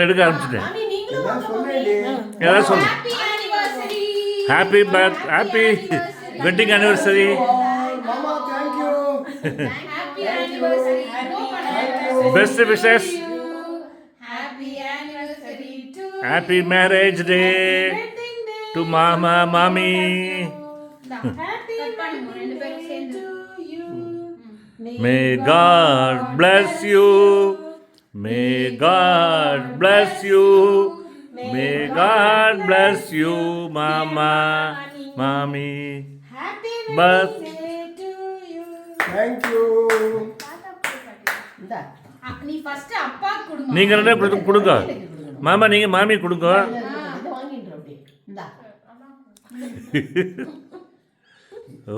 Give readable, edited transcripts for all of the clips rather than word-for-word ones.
நான் எடுக்க ஆரம்பிச்சிட்டேன். ஏதாவது சொல்லு. Happy wedding anniversary. Best wishes. Happy marriage day to மாமா மாமி. May God bless you. May God bless you. May God bless you, Mama, Mommy. Happy birthday to you. Thank you. நீ first அப்பா கொடுங்க. நீங்க என்ன கொடுங்க. மாமா நீங்க மாமி கொடுங்க. வாங்கிட்டு அப்படியே. இந்தா. ஓ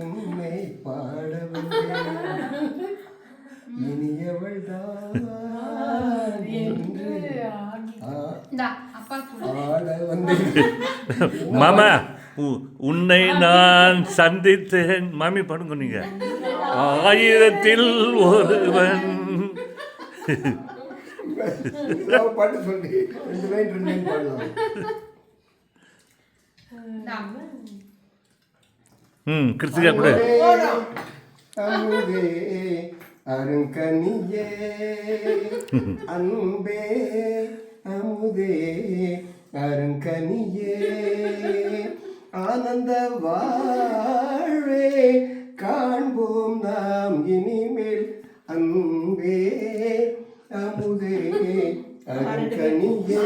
உன்னை பாடவந்தே இனியவள் தான் என்று இந்தா அப்பா கொடுங்க. ஆட வந்தேன். மாமா உன்னை நான் சந்தித்தேன். மாமி பாடுங்க நீங்க. 1000 ஒருவன். பாட்டு சொல்லி 2 லைன் பாடலாம். கிருத்திகா கூட. அமுதே அருங்கனியே அன்பே அமுதே அருங்கனியே ஆனந்த வாழ்வே காண்போம் நாம் இனிமேல் அன்பே அமுதே அருங்கனியே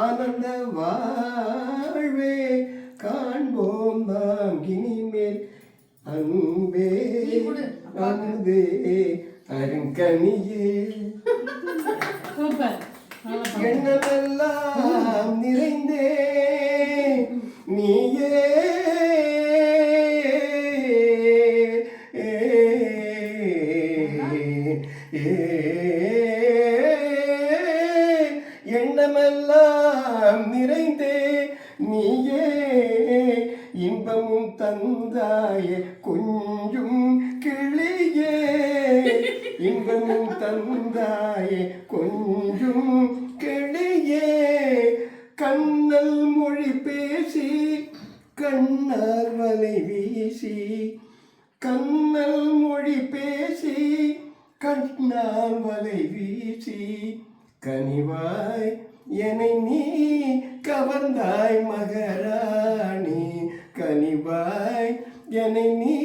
ஆனந்த வாழ்வே காண்போம் நாம் இனிமேல் அன்பே அமுதே அருங்கனியே. எண்ணமெல்லாம் நிறைந்தே நீயே எண்ணமெல்லாம் நிறைந்தே நீயே இன்பமும் தந்தாயே கொஞ்சும் கிளியே இன்பமும் தந்தாயே கொஞ்சும் கிளியே கண்ணல் மொழி பேசி கண்ணால் வலை வீசி கண்ணல் மொழி பேசி கண்ணால் வலை வீசி கனிவாய் என்னை நீ கவர்ந்தாய் மகராணி கனிவாய் என்னை நீ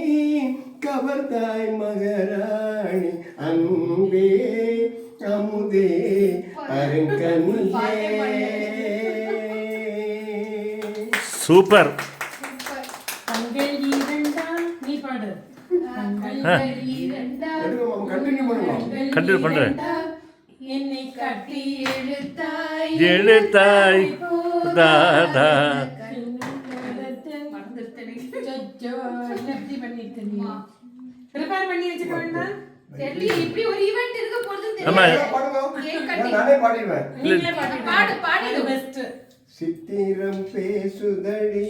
கவர்ந்தாய் மகராணி அன்பே அமுதே அருங்கனியே. சூப்பர். கண்டினியூ பண்றேன். என்னை கட்டி எழுத்தாய் தாதா. இப்படி ஒரு ஈவென்ட் இருக்க போறது ஆமா. நானே பாடிடுவேன். பாடு பாடு பெஸ்ட். சித்திரம் பேசுதடி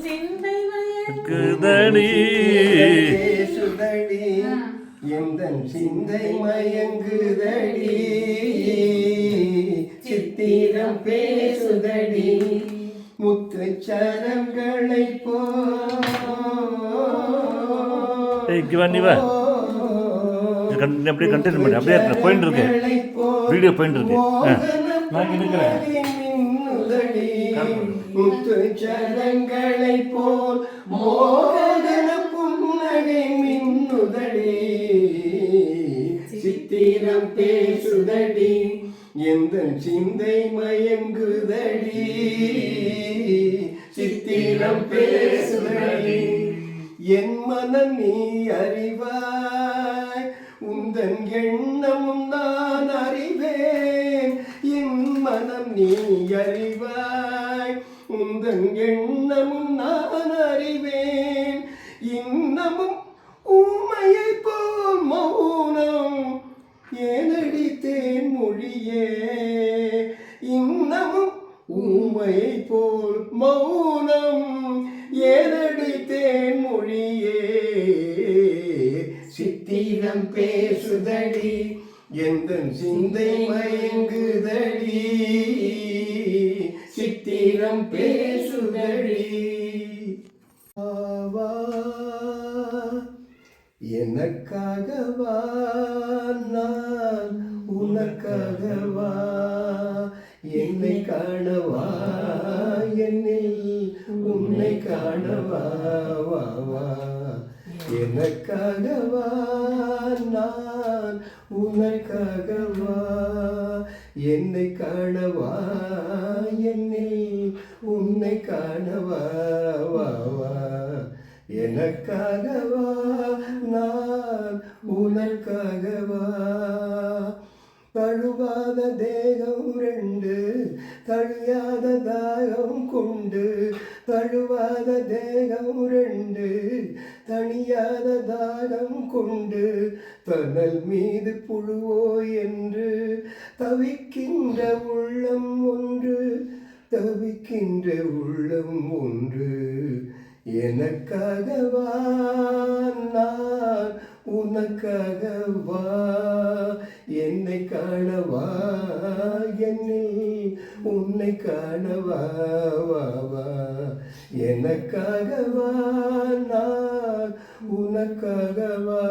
சிந்தை மயங்குதடி பேசுதடி எந்தன் சிந்தை மயங்குதடி சித்திரம் பேசுதடி முத்துச்சரங்களை போ. அப்படியே கண்டினியூ பண்ணி அப்படியே போயிட்டு இருக்கு. வீடியோ போயிட்டு இருக்கு. நான் இருக்கிறேன். முத்துச்சரங்களை போல் மோகன புன்னகை மின்னுதடி சித்திரம் பேசுதடி எந்தன் சிந்தை மயங்குதடி சித்திரம் பேசுதடி. என் மனம் நீ அறிவாய் உந்தன் எண்ணமும் நான் அறிவேன். என் மனம் நீ அறிவாய் உந்தன் எண்ணமும் நான் அறிவேன். இன்னமும் ஊமையை போல் மௌனம் ஏனடித்தேன் மொழியே. இன்னமும் ஊமையை போல் மௌனம் ஏனடித்தேன் மொழியே. சித்திரம் பேசுதடி எந்த சிந்தை மயங்குதடி சித்திரம் பேசுதடி வா எனக்காகவா நான் உனக்காகவா என்னை காணவா என்னில் உன்னை காணவா வா வா எனக்காகவா நான் உனக்காகவா என்னை காணவா என்னில் உன்னை காணவா வா வா எனக்காகவா நான் உனக்காகவா தழுவாத தேகம் ரெண்டு தழுயாத தாகம் கொண்டு தழுவாத தேகம் ரெண்டு தனியாத தாகம் கொண்டு தனல் மீது புழுவோ என்று தவிக்கின்ற உள்ளம் ஒன்று தவிக்கின்ற உள்ளம் ஒன்று எனக்காகவா நான் உனக்காகவா என்னை காணவா என்னில் உன்னை காணவா வா வா எனக்காகவா நான் உனக்காகவா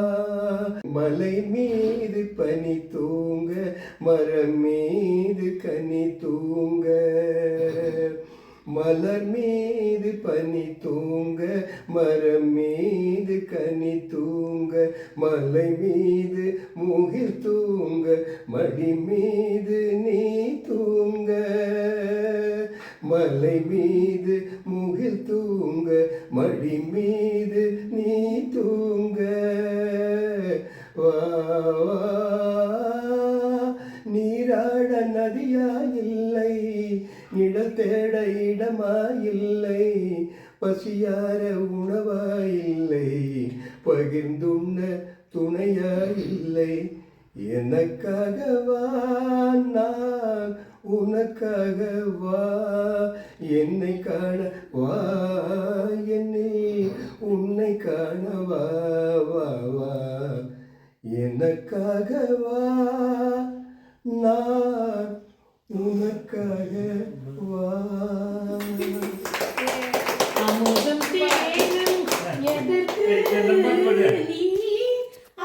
மலை மீது பனி தூங்க மரம் மீது கனி தூங்க மலர் மீது பனி தூங்க மரம் மீது கனி தூங்க மலை மீது முகில் தூங்க மடி மீது நீ தூங்க மலை மீது முகில் தூங்க மடி மீது நீ தூங்க வா வா நீராட நதியாயில்லை நிழல் தேட இடமாயில்லை பசியார உணவாயில்லை பகிர்ந்துண்ண துணையாயில்லை எனக்காகவா நான் உனக்காகவா என்னை காண வா என்னை உன்னை காணவா வா வா எனக்காகவா நான் உனக்காகவா அமுதம் தேனும் எதற்கு நீ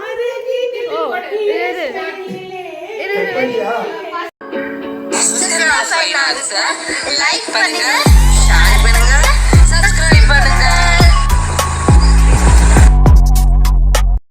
அருகினில் எப்படியா லைக் பண்ணுங்க